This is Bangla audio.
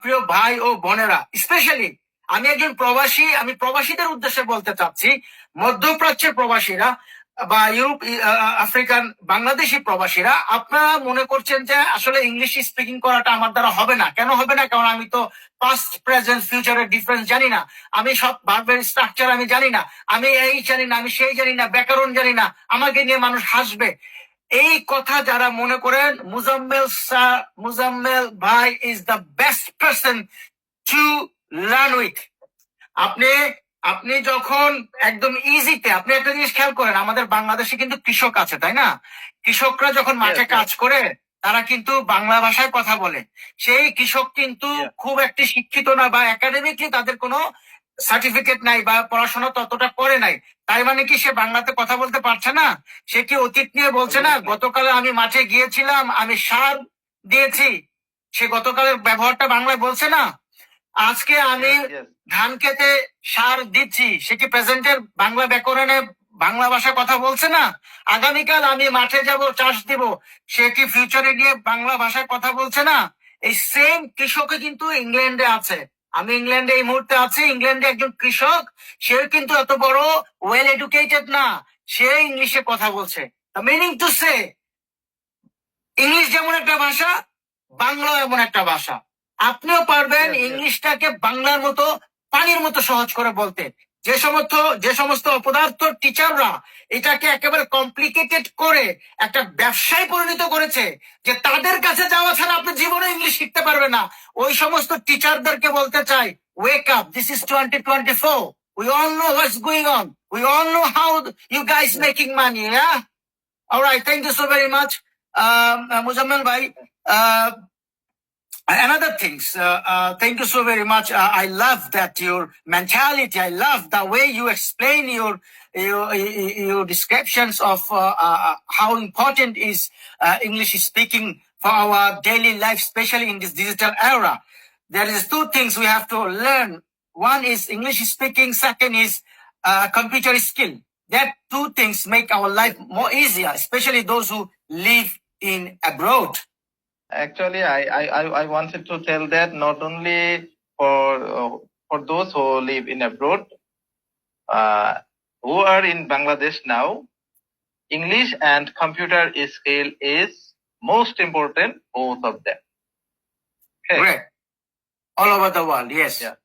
প্রিয় ভাই ও বোনেরা, স্পেশালি আমি একজন প্রবাসী, আমি প্রবাসীদের উদ্দেশ্যে বলতে চাচ্ছি, মধ্যপ্রাচ্যের প্রবাসীরা বা ইউরোপ, আফ্রিকান বাংলাদেশি প্রবাসীরা, আপনারা মনে করছেন যে আসলে ইংলিশ স্পিকিং করাটা আমার দ্বারা হবে না। কেন হবে না? কারণ আমি তো পাস্ট প্রেজেন্ট ফিউচারের ডিফারেন্স জানি না, আমি সব ভার্বের স্ট্রাকচার আমি জানি না, আমি এই জানি না, আমি সেই জানি না, ব্যাকরণ জানি না, আমাকে নিয়ে মানুষ হাসবে। এই কথা যারা মনে করেন, মুজাম্মেল ভাই is the best person to learn with. আপনি আপনি যখন একদম ইজিতে, আপনি একটা জিনিস খেয়াল করেন, আমাদের বাংলাদেশে কিন্তু কৃষক আছে, তাই না? কৃষকরা যখন মাঠে কাজ করে তারা কিন্তু বাংলা ভাষায় কথা বলে। সেই কৃষক কিন্তু খুব একটি শিক্ষিত না, বা একাডেমিকলি তাদের কোনো সার্টিফিকেট নাই, বা পড়াশোনা ততটা করে নাই। তাই মানে কি সে বাংলাতে কথা বলতে পারছে না? সে কি অতীত নিয়ে বলছে না, গতকালে আমি মাঠে গিয়েছিলাম, আমি সার দিয়েছি, সে গতকালের ব্যবহারটা বাংলায় বলছে না? আজকে আমি ধান খেতে সার দিচ্ছি, সে কি প্রেজেন্টের বাংলা ব্যাকরণে বাংলা ভাষা কথা বলছে না? আগামীকাল আমি মাঠে যাব, চাষ দিব, সে কি ফিউচারে গিয়ে বাংলা ভাষায় কথা বলছে না? এই সেম কৃষকই কিন্তু ইংল্যান্ডে আছে। আমি ইংল্যান্ডে এই মুহূর্তে আছি, ইংল্যান্ডে একজন কৃষক, সে কিন্তু এত বড় ওয়েল এডুকেটেড না, সে ইংলিশে কথা বলছে। মিনিং টু সে, ইংলিশ যেমন একটা ভাষা, বাংলা এমন একটা ভাষা। আপনিও পারবেন ইংলিশটাকে বাংলার মতো, পানির মতো সহজ করে বলতে। যে সমস্ত অপদার্থ টিচাররা এটাকে একেবারে কমপ্লিকেটেড করে একটা ব্যবসায় পরিণত করেছে, যে তাদের কাছে যাওয়া ছাড়া আপনি জীবনে ইংলিশ শিখতে পারবেন না, ওই সমস্ত টিচারদেরকে বলতে চাই, wake up, this is 2024. We all know what's going on. We all know how you guys making money, yeah? All right, thank you so very much, Muzammil bhai. Another things, thank you so very much. I love that your mentality. I love the way you explain your descriptions of how important is English speaking for our daily life, especially in this digital era. There is two things we have to learn. One is English speaking. Second is computer skill. That two things make our life more easier, especially those who live in abroad. Actually, I wanted to tell that not only for those who live in abroad, who are in Bangladesh now, English and computer skill is most important, both of them. Okay. Great. All over the world, yes. Yeah.